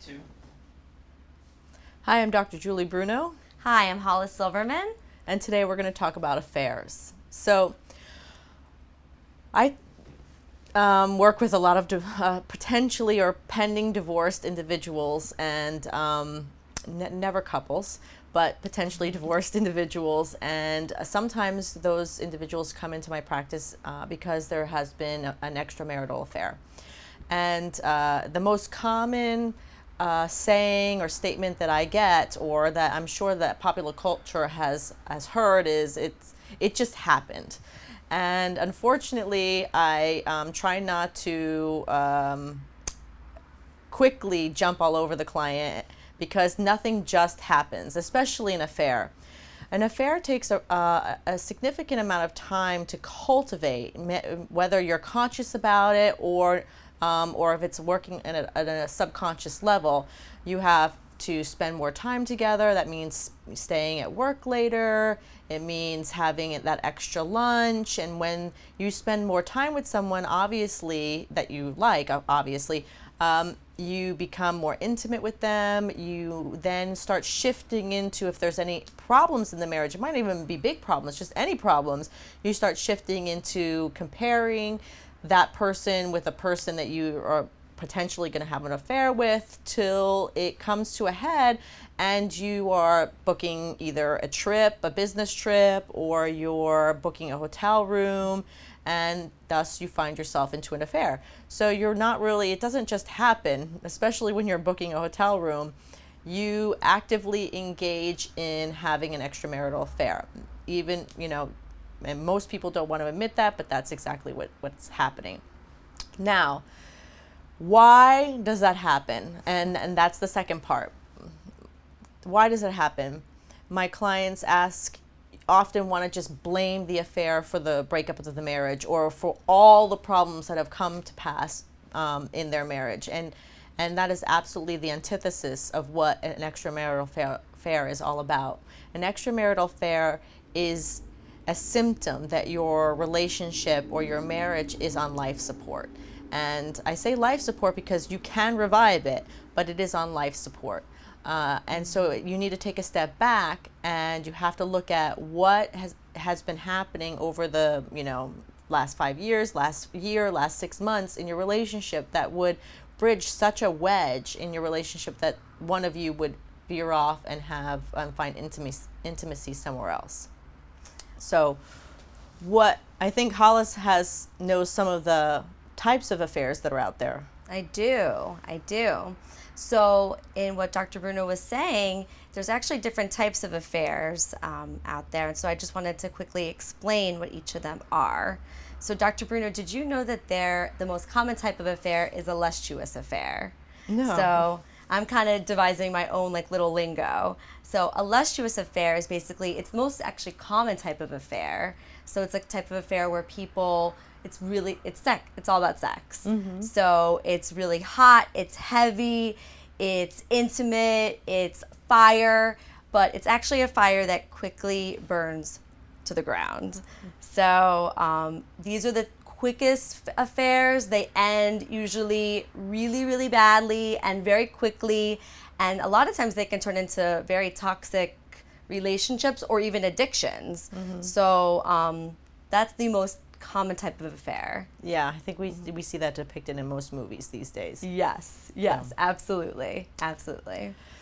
Two. Hi, I'm Dr. Julie Bruno, Hi, I'm Hollis Silverman. and today we're going to talk about affairs. So, I work with a lot of potentially or pending divorced individuals, and never couples, but potentially divorced individuals. And sometimes those individuals come into my practice because there has been an extramarital affair. And the most common saying or statement that I get, or that I'm sure that popular culture has heard, is it just happened. And unfortunately, I try not to quickly jump all over the client, because nothing just happens, especially an affair. An affair takes a significant amount of time to cultivate, whether you're conscious about it or if it's working at a subconscious level. You have to spend more time together. That means staying at work later. It means having that extra lunch. And when you spend more time with someone, obviously, that you like, obviously, you become more intimate with them. You then start shifting into, if there's any problems in the marriage, it might even be big problems, just any problems, you start shifting into comparing that person with a person that you are potentially going to have an affair with, till it comes to a head and you are booking either a trip, a business trip, or you're booking a hotel room, and thus you find yourself into an affair. So you're not really, it doesn't just happen, especially when you're booking a hotel room. You actively engage in having an extramarital affair. Even, and most people don't want to admit that, but that's exactly what's happening. Now, why does that happen? And that's the second part. Why does it happen? My clients often want to just blame the affair for the breakup of the marriage, or for all the problems that have come to pass in their marriage. And that is absolutely the antithesis of what an extramarital affair is all about. An extramarital affair is a symptom that your relationship or your marriage is on life support. And I say life support because you can revive it, but it is on life support. And so you need to take a step back, and you have to look at what has been happening over the last 5 years, last year, last 6 months in your relationship, that would bridge such a wedge in your relationship that one of you would veer off and find intimacy somewhere else. So what I think Hollis knows some of the types of affairs that are out there. I do. So in what Dr. Bruno was saying, there's actually different types of affairs out there. And so I just wanted to quickly explain what each of them are. So Dr. Bruno, did you know that the most common type of affair is a lustuous affair? No. So I'm kind of devising my own little lingo. So a lustuous affair is basically, it's the most actually common type of affair. So it's a type of affair where people, it's all about sex. Mm-hmm. So it's really hot, it's heavy, it's intimate, it's fire, but it's actually a fire that quickly burns to the ground. So these are the quickest affairs. They end usually really, really badly and very quickly. And a lot of times they can turn into very toxic relationships or even addictions. Mm-hmm. So that's the most common type of affair. Yeah, I think we see that depicted in most movies these days. Yes, absolutely.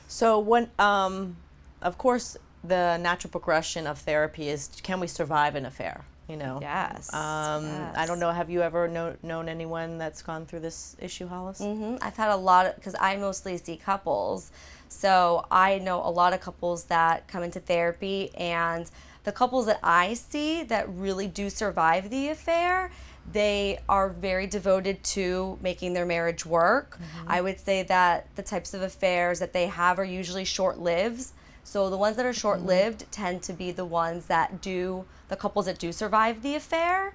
So when, of course, the natural progression of therapy is, can we survive an affair? Yes. I don't know. Have you ever known anyone that's gone through this issue, Hollis? Mm-hmm. I've had a lot, because I mostly see couples. So I know a lot of couples that come into therapy, and the couples that I see that really do survive the affair, they are very devoted to making their marriage work. Mm-hmm. I would say that the types of affairs that they have are usually short-lived. So the ones that are short-lived tend to be the couples that do survive the affair.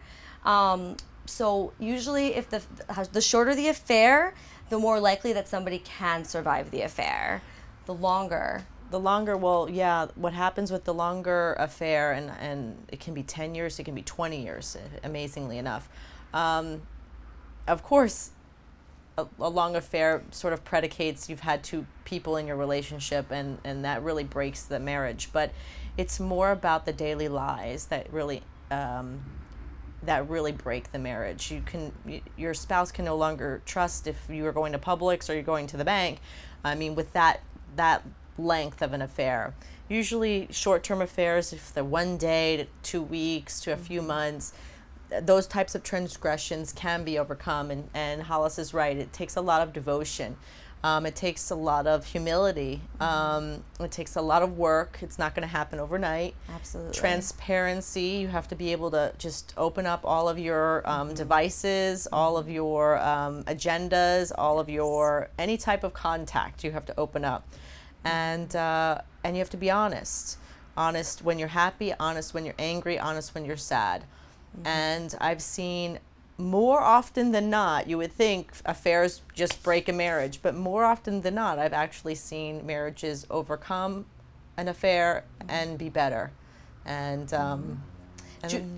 So usually if the shorter the affair, the more likely that somebody can survive the affair. The longer, well, yeah, what happens with the longer affair, and it can be 10 years, it can be 20 years, amazingly enough. Of course, a long affair sort of predicates you've had two people in your relationship, and that really breaks the marriage. But it's more about the daily lies that really break the marriage. Your spouse can no longer trust if you are going to Publix or you're going to the bank. I mean, with that length of an affair. Usually short-term affairs, if they're 1 day to 2 weeks to a few months, those types of transgressions can be overcome. And Hollis is right. It takes a lot of devotion. It takes a lot of humility. It takes a lot of work. It's not going to happen overnight. Absolutely. Transparency. You have to be able to just open up all of your devices, all of your agendas, all of your any type of contact. You have to open up, and you have to be honest. Honest when you're happy. Honest when you're angry. Honest when you're sad. And I've seen, more often than not, you would think affairs just break a marriage, but more often than not, I've actually seen marriages overcome an affair and be better. And,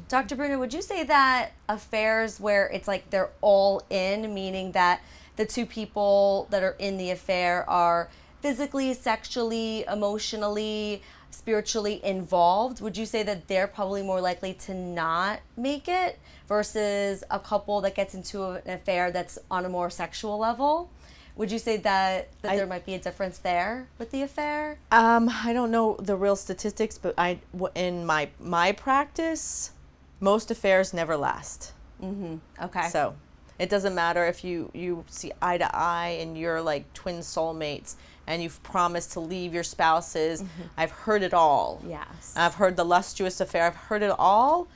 Dr. Bruno, would you say that affairs where it's like they're all in, meaning that the two people that are in the affair are physically, sexually, emotionally, spiritually involved, would you say that they're probably more likely to not make it versus a couple that gets into an affair that's on a more sexual level? Would you say that there might be a difference there with the affair? I don't know the real statistics, but in my practice, most affairs never last. Okay. So it doesn't matter if you see eye to eye and you're like twin soulmates and you've promised to leave your spouses. I've heard it all. Yes. I've heard the lustuous affair. I've heard it all.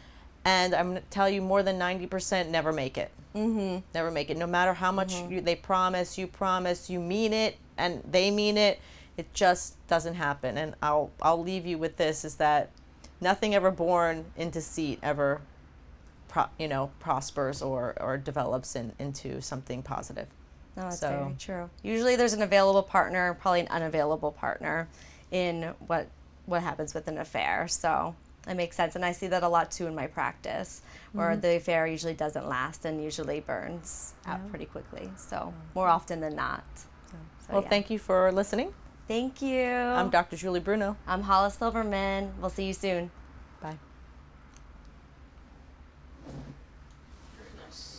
And I'm going to tell you, more than 90% never make it. Never make it. No matter how much they promise, you mean it, and they mean it. It just doesn't happen. And I'll leave you with this, is that nothing ever born in deceit ever prospers or develops into something positive. No, that's very true. Usually there's an available partner, probably an unavailable partner in what happens with an affair. So it makes sense. And I see that a lot too in my practice, where the affair usually doesn't last and usually burns out pretty quickly. So more often than not. So, Thank you for listening. Thank you. I'm Dr. Julie Bruno. I'm Hollis Silverman. We'll see you soon. Bye.